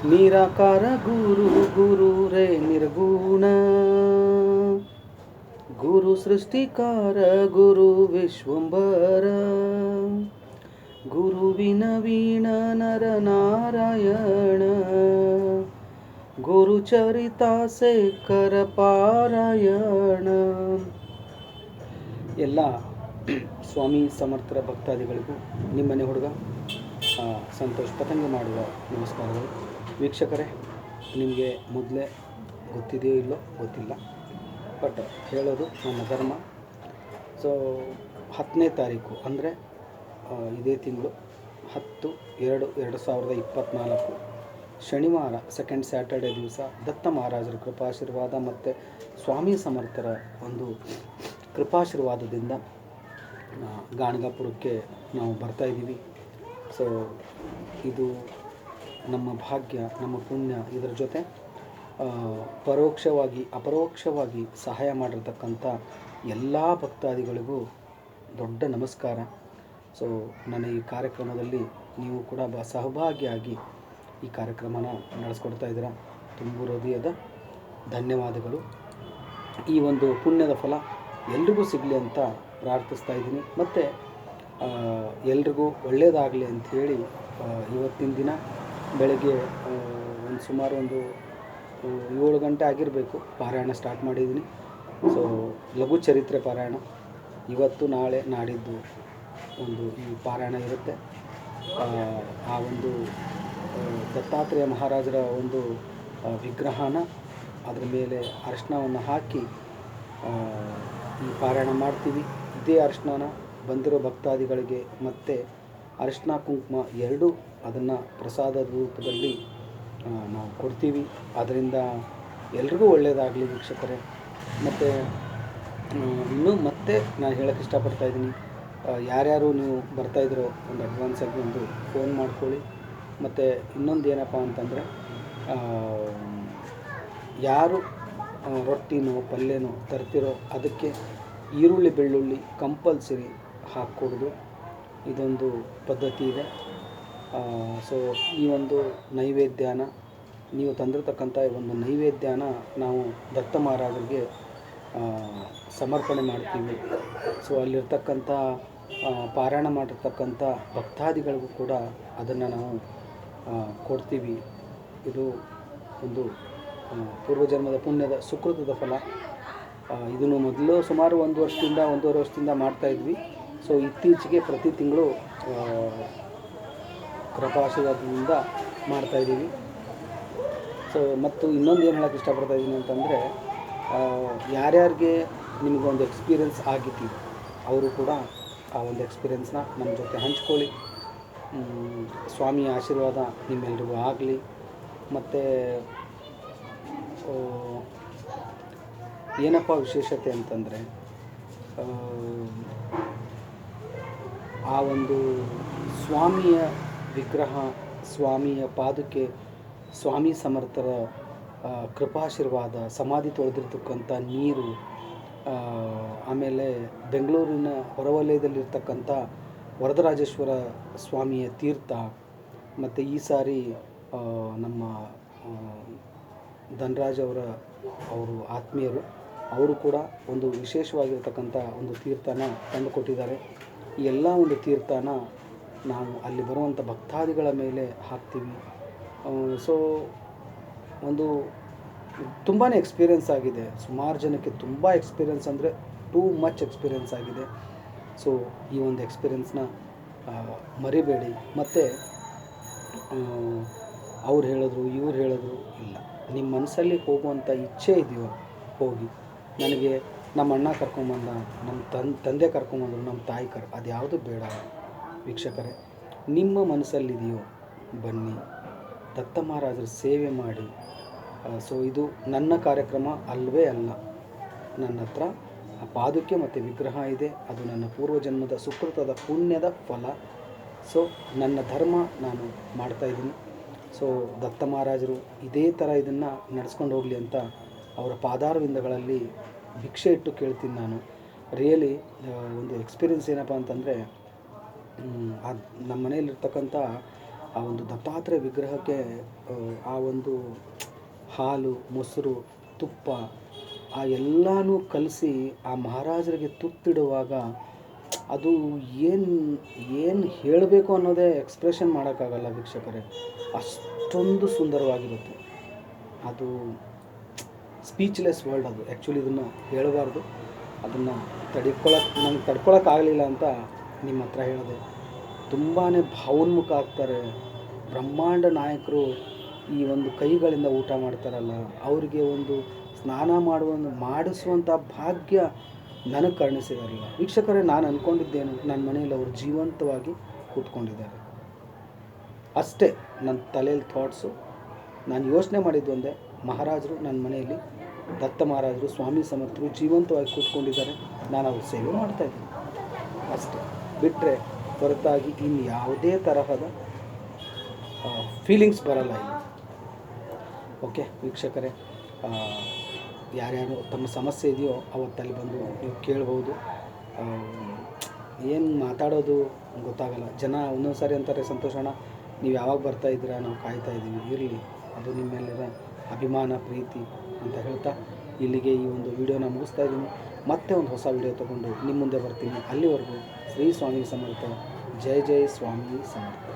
ನಿರಾಕಾರ ಗುರು ಗುರು ರೇ ನಿರ್ಗುಣ ಗುರು ಸೃಷ್ಟಿಕಾರ ಗುರು ವಿಶ್ವಂಬರ ಗುರುವಿನ ವೀಣ ನರ ನಾರಾಯಣ ಗುರು ಚರಿತಾ ಶೇಖರ ಪಾರಾಯಣ. ಎಲ್ಲ ಸ್ವಾಮಿ ಸಮರ್ಥರ ಭಕ್ತಾದಿಗಳಿಗೂ ನಿಮ್ಮನೆ ಹುಡುಗ ಸಂತೋಷ್ ಪತಂಗ ಮಾಡುವ ನಮಸ್ಕಾರಗಳು. ವೀಕ್ಷಕರೇ, ನಿಮಗೆ ಮೊದಲೇ ಗೊತ್ತಿದೆಯೋ ಇಲ್ಲೋ ಗೊತ್ತಿಲ್ಲ, ಬಟ್ ಹೇಳೋದು ನನ್ನ ಧರ್ಮ. ಸೊ 10ನೇ ತಾರೀಕು ಅಂದರೆ ಇದೇ ತಿಂಗಳು 10/2/2024 ಶನಿವಾರ ಸೆಕೆಂಡ್ ಸ್ಯಾಟರ್ಡೇ ದಿವಸ ದತ್ತ ಮಹಾರಾಜರ ಕೃಪಾಶೀರ್ವಾದ ಮತ್ತು ಸ್ವಾಮಿ ಸಮರ್ಥರ ಒಂದು ಕೃಪಾಶೀರ್ವಾದದಿಂದ ಗಾಣಗಾಪುರಕ್ಕೆ ನಾವು ಬರ್ತಾಯಿದ್ದೀವಿ. ಸೊ ಇದು ನಮ್ಮ ಭಾಗ್ಯ, ನಮ್ಮ ಪುಣ್ಯ. ಇದರ ಜೊತೆ ಪರೋಕ್ಷವಾಗಿ ಅಪರೋಕ್ಷವಾಗಿ ಸಹಾಯ ಮಾಡಿರ್ತಕ್ಕಂಥ ಎಲ್ಲ ಭಕ್ತಾದಿಗಳಿಗೂ ದೊಡ್ಡ ನಮಸ್ಕಾರ. ಸೊ ನನ್ನ ಈ ಕಾರ್ಯಕ್ರಮದಲ್ಲಿ ನೀವು ಕೂಡ ಸಹಭಾಗಿಯಾಗಿ ಈ ಕಾರ್ಯಕ್ರಮನ ನಡೆಸ್ಕೊಡ್ತಾ ಇದ್ದೀರಾ. ತುಂಬು ಹೃದಯದ ಧನ್ಯವಾದಗಳು. ಈ ಒಂದು ಪುಣ್ಯದ ಫಲ ಎಲ್ರಿಗೂ ಸಿಗಲಿ ಅಂತ ಪ್ರಾರ್ಥಿಸ್ತಾ ಇದ್ದೀನಿ. ಮತ್ತು ಎಲ್ರಿಗೂ ಒಳ್ಳೆಯದಾಗಲಿ ಅಂಥೇಳಿ ಇವತ್ತಿನ ದಿನ ಬೆಳಗ್ಗೆ ಸುಮಾರು 7 ಗಂಟೆ ಆಗಿರಬೇಕು ಪಾರಾಯಣ ಸ್ಟಾರ್ಟ್ ಮಾಡಿದ್ದೀನಿ. ಸೊ ಲಘು ಚರಿತ್ರೆ ಪಾರಾಯಣ ಇವತ್ತು ನಾಳೆ ನಾಡಿದ್ದು ಈ ಪಾರಾಯಣ ಇರುತ್ತೆ. ಆ ಒಂದು ದತ್ತಾತ್ರೇಯ ಮಹಾರಾಜರ ಒಂದು ವಿಗ್ರಹನ ಅದರ ಮೇಲೆ ಅರಿಶಿಣವನ್ನು ಹಾಕಿ ಈ ಪಾರಾಯಣ ಮಾಡ್ತೀವಿ. ಇದೇ ಅರಿಶಿಣನ ಬಂದಿರೋ ಭಕ್ತಾದಿಗಳಿಗೆ ಮತ್ತು ಅರಿಶಿಣ ಕುಂಕುಮ ಎರಡೂ ಅದನ್ನು ಪ್ರಸಾದದ ರೂಪದಲ್ಲಿ ನಾವು ಕೊಡ್ತೀವಿ. ಅದರಿಂದ ಎಲ್ರಿಗೂ ಒಳ್ಳೆಯದಾಗಲಿ ವೀಕ್ಷಕರೇ. ಮತ್ತು ಇನ್ನೂ ಮತ್ತೆ ನಾನು ಹೇಳೋಕ್ಕೆ ಇಷ್ಟಪಡ್ತಾಯಿದ್ದೀನಿ, ಯಾರ್ಯಾರು ನೀವು ಬರ್ತಾಯಿದ್ರೋ ಒಂದು ಅಡ್ವಾನ್ಸಾಗಿ ಒಂದು ಫೋನ್ ಮಾಡ್ಕೊಳ್ಳಿ. ಮತ್ತು ಇನ್ನೊಂದು ಏನಪ್ಪ ಅಂತಂದರೆ, ಯಾರು ರೊಟ್ಟಿನೋ ಪಲ್ಯನೋ ತರ್ತಿರೋ ಅದಕ್ಕೆ ಈರುಳ್ಳಿ ಬೆಳ್ಳುಳ್ಳಿ ಕಂಪಲ್ಸರಿ ಹಾಕ್ಕೊಡೋದು, ಇದೊಂದು ಪದ್ಧತಿ ಇದೆ. ಸೊ ಈ ಒಂದು ನೈವೇದ್ಯನ ನೀವು ತಂದಿರತಕ್ಕಂಥ ಒಂದು ನೈವೇದ್ಯನ ನಾವು ದತ್ತ ಮಹಾರಾಜರಿಗೆ ಸಮರ್ಪಣೆ ಮಾಡ್ತೀವಿ. ಸೊ ಅಲ್ಲಿರ್ತಕ್ಕಂಥ ಪಾರಾಯಣ ಮಾಡಿರ್ತಕ್ಕಂಥ ಭಕ್ತಾದಿಗಳಿಗೂ ಕೂಡ ಅದನ್ನು ನಾವು ಕೊಡ್ತೀವಿ. ಇದು ಒಂದು ಪೂರ್ವಜನ್ಮದ ಪುಣ್ಯದ ಸುಕೃತದ ಫಲ. ಇದನ್ನು ಮೊದಲು ಸುಮಾರು 1-1.5 ವರ್ಷದಿಂದ ಮಾಡ್ತಾಯಿದ್ವಿ. ಸೊ ಇತ್ತೀಚೆಗೆ ಪ್ರತಿ ತಿಂಗಳು ಕೃಪಾಶೀರ್ವಾದದಿಂದ ಮಾಡ್ತಾಯಿದ್ದೀವಿ. ಸೊ ಮತ್ತು ಇನ್ನೊಂದು ಏನು ಹೇಳೋಕ್ಕೆ ಇಷ್ಟಪಡ್ತಾಯಿದ್ದೀನಿ ಅಂತಂದರೆ, ಯಾರ್ಯಾರಿಗೆ ನಿಮಗೊಂದು ಎಕ್ಸ್ಪೀರಿಯೆನ್ಸ್ ಆಗಿತ್ತು ಅವರು ಕೂಡ ಆ ಒಂದು ಎಕ್ಸ್ಪೀರಿಯೆನ್ಸ್ನ ನಮ್ಮ ಜೊತೆ ಹಂಚ್ಕೊಳ್ಳಿ. ಸ್ವಾಮಿಯ ಆಶೀರ್ವಾದ ನಿಮ್ಮೆಲ್ರಿಗೂ ಆಗಲಿ. ಮತ್ತು ಏನಪ್ಪ ವಿಶೇಷತೆ ಅಂತಂದರೆ, ಆ ಒಂದು ಸ್ವಾಮಿಯ ವಿಗ್ರಹ, ಸ್ವಾಮಿಯ ಪಾದುಕೆ, ಸ್ವಾಮಿ ಸಮರ್ಥರ ಕೃಪಾಶೀರ್ವಾದ, ಸಮಾಧಿ ತೊಳೆದಿರ್ತಕ್ಕಂಥ ನೀರು, ಆಮೇಲೆ ಬೆಂಗಳೂರಿನ ಹೊರವಲಯದಲ್ಲಿರ್ತಕ್ಕಂಥ ವರದರಾಜೇಶ್ವರ ಸ್ವಾಮಿಯ ತೀರ್ಥ, ಮತ್ತು ಈ ಸಾರಿ ನಮ್ಮ ಧನರಾಜ್ ಅವರು ಆತ್ಮೀಯರು ಅವರು ಕೂಡ ಒಂದು ವಿಶೇಷವಾಗಿರ್ತಕ್ಕಂಥ ಒಂದು ತೀರ್ಥನ ತಂದು ಕೊಟ್ಟಿದ್ದಾರೆ. ಈ ಎಲ್ಲ ಒಂದು ತೀರ್ಥನ ನಾವು ಅಲ್ಲಿ ಬರುವಂಥ ಭಕ್ತಾದಿಗಳ ಮೇಲೆ ಹಾಕ್ತೀವಿ. ಸೊ ಒಂದು ತುಂಬಾ ಎಕ್ಸ್ಪೀರಿಯೆನ್ಸ್ ಆಗಿದೆ. ಸುಮಾರು ಜನಕ್ಕೆ ತುಂಬ ಎಕ್ಸ್ಪೀರಿಯೆನ್ಸ್ ಅಂದರೆ ಟೂ ಮಚ್ ಎಕ್ಸ್ಪೀರಿಯೆನ್ಸ್ ಆಗಿದೆ. ಸೊ ಈ ಒಂದು ಎಕ್ಸ್ಪೀರಿಯೆನ್ಸ್ನ ಮರಿಬೇಡಿ. ಮತ್ತು ಅವ್ರು ಹೇಳಿದ್ರು ಇವ್ರು ಹೇಳಿದ್ರು ಇಲ್ಲ, ನಿಮ್ಮ ಮನಸ್ಸಲ್ಲಿ ಹೋಗುವಂಥ ಇಚ್ಛೆ ಇದೆಯೋ ಹೋಗಿ. ನನಗೆ ನಮ್ಮ ಅಣ್ಣ ಕರ್ಕೊಂಬಂದ, ನಮ್ಮ ತಂದೆ ಕರ್ಕೊಂಬಂದರು, ನಮ್ಮ ತಾಯಿ ಅದ್ಯಾವುದು ಬೇಡ ವೀಕ್ಷಕರೇ. ನಿಮ್ಮ ಮನಸ್ಸಲ್ಲಿದೆಯೋ ಬನ್ನಿ, ದತ್ತ ಮಹಾರಾಜರ ಸೇವೆ ಮಾಡಿ. ಸೊ ಇದು ನನ್ನ ಕಾರ್ಯಕ್ರಮ ಅಲ್ಲವೇ ಅಲ್ಲ. ನನ್ನ ಹತ್ರ ಆ ಪಾದುಕೆ ಮತ್ತು ವಿಗ್ರಹ ಇದೆ. ಅದು ನನ್ನ ಪೂರ್ವಜನ್ಮದ ಸುಕೃತದ ಪುಣ್ಯದ ಫಲ. ಸೊ ನನ್ನ ಧರ್ಮ ನಾನು ಮಾಡ್ತಾಯಿದ್ದೀನಿ. ಸೊ ದತ್ತ ಮಹಾರಾಜರು ಇದೇ ಥರ ಇದನ್ನು ನಡೆಸ್ಕೊಂಡು ಹೋಗಲಿ ಅಂತ ಅವರ ಪಾದಾರವಿಂದಗಳಲ್ಲಿ ಭಿಕ್ಷೆ ಇಟ್ಟು ಕೇಳ್ತೀನಿ ನಾನು. ರಿಯಲಿ ಒಂದು ಎಕ್ಸ್ಪೀರಿಯೆನ್ಸ್ ಏನಪ್ಪ ಅಂತಂದರೆ, ನಮ್ಮ ಮನೆಯಲ್ಲಿರ್ತಕ್ಕಂಥ ಆ ಒಂದು ದತ್ತಾತ್ರೇಯ ವಿಗ್ರಹಕ್ಕೆ ಆ ಒಂದು ಹಾಲು, ಮೊಸರು, ತುಪ್ಪ ಆ ಎಲ್ಲನೂ ಕಲಸಿ ಆ ಮಹಾರಾಜರಿಗೆ ತುತ್ತಿಡುವಾಗ ಅದು ಏನು ಹೇಳಬೇಕು ಅನ್ನೋದೇ ಎಕ್ಸ್ಪ್ರೆಷನ್ ಮಾಡೋಕ್ಕಾಗಲ್ಲ ವೀಕ್ಷಕರೇ. ಅಷ್ಟೊಂದು ಸುಂದರವಾಗಿರುತ್ತೆ ಅದು. ಸ್ಪೀಚ್ಲೆಸ್ ವರ್ಡ್ ಅದು. ಆ್ಯಕ್ಚುಲಿ ಇದನ್ನು ಹೇಳಬಾರ್ದು, ಅದನ್ನು ನಂಗೆ ತಡ್ಕೊಳಕ್ಕಾಗಲಿಲ್ಲ ಅಂತ ನಿಮ್ಮ ಹತ್ರ ಹೇಳಿದೆ. ತುಂಬಾ ಭಾವೋನ್ಮುಖ ಆಗ್ತಾರೆ. ಬ್ರಹ್ಮಾಂಡ ನಾಯಕರು ಈ ಒಂದು ಕೈಗಳಿಂದ ಊಟ ಮಾಡ್ತಾರಲ್ಲ, ಅವರಿಗೆ ಒಂದು ಸ್ನಾನ ಮಾಡಿಸುವಂಥ ಭಾಗ್ಯ ನನಗೆ ಕರುಣಿಸಿದಾರಲ್ಲ ವೀಕ್ಷಕರೇ. ನಾನು ಅಂದ್ಕೊಂಡಿದ್ದೇನು, ನನ್ನ ಮನೆಯಲ್ಲಿ ಅವರು ಜೀವಂತವಾಗಿ ಕೂತ್ಕೊಂಡಿದ್ದಾರೆ ಅಷ್ಟೇ. ನನ್ನ ತಲೆಯಲ್ಲಿ ಥಾಟ್ಸು, ನಾನು ಯೋಚನೆ ಮಾಡಿದ್ದು ಒಂದೇ, ಮಹಾರಾಜರು ನನ್ನ ಮನೆಯಲ್ಲಿ, ದತ್ತ ಮಹಾರಾಜರು, ಸ್ವಾಮಿ ಸಮರ್ಥರು ಜೀವಂತವಾಗಿ ಕೂತ್ಕೊಂಡಿದ್ದಾರೆ, ನಾನು ಅವ್ರ ಸೇವೆ ಮಾಡ್ತಾಯಿದ್ದೀನಿ ಅಷ್ಟೇ. ಬಿಟ್ಟರೆ ಹೊರತಾಗಿ ಇನ್ನು ಯಾವುದೇ ತರಹದ ಫೀಲಿಂಗ್ಸ್ ಬರಲ್ಲ ಇಲ್ಲಿ. ಓಕೆ ವೀಕ್ಷಕರೇ, ಯಾರ್ಯಾರು ತಮ್ಮ ಸಮಸ್ಯೆ ಇದೆಯೋ ಅವತ್ತಲ್ಲಿ ಬಂದು ನೀವು ಕೇಳ್ಬೋದು. ಏನು ಮಾತಾಡೋದು ಗೊತ್ತಾಗಲ್ಲ. ಜನ ಒಂದೊಂದು ಸಾರಿ ಅಂತಾರೆ, ಸಂತೋಷಣ ನೀವು ಯಾವಾಗ ಬರ್ತಾಯಿದ್ದೀರಾ, ನಾವು ಕಾಯ್ತಾ ಇದ್ದೀವಿ. ಇರಲಿ, ಅದು ನಿಮ್ಮ ಮೇಲಿರೋ ಅಭಿಮಾನ, ಪ್ರೀತಿ ಅಂತ ಹೇಳ್ತಾ ಇಲ್ಲಿಗೆ ಈ ಒಂದು ವಿಡಿಯೋನ ಮುಗಿಸ್ತಾ ಇದ್ದೀನಿ. ಮತ್ತೆ ಒಂದು ಹೊಸ ವಿಡಿಯೋ ತೊಗೊಂಡು ನಿಮ್ಮ ಮುಂದೆ ಬರ್ತೀನಿ. ಅಲ್ಲಿವರೆಗೂ ಶ್ರೀ ಸ್ವಾಮಿ ಸಮರ್ಥ. ಜೈ ಜೈ ಸ್ವಾಮಿ ಸಮರ್ಥ.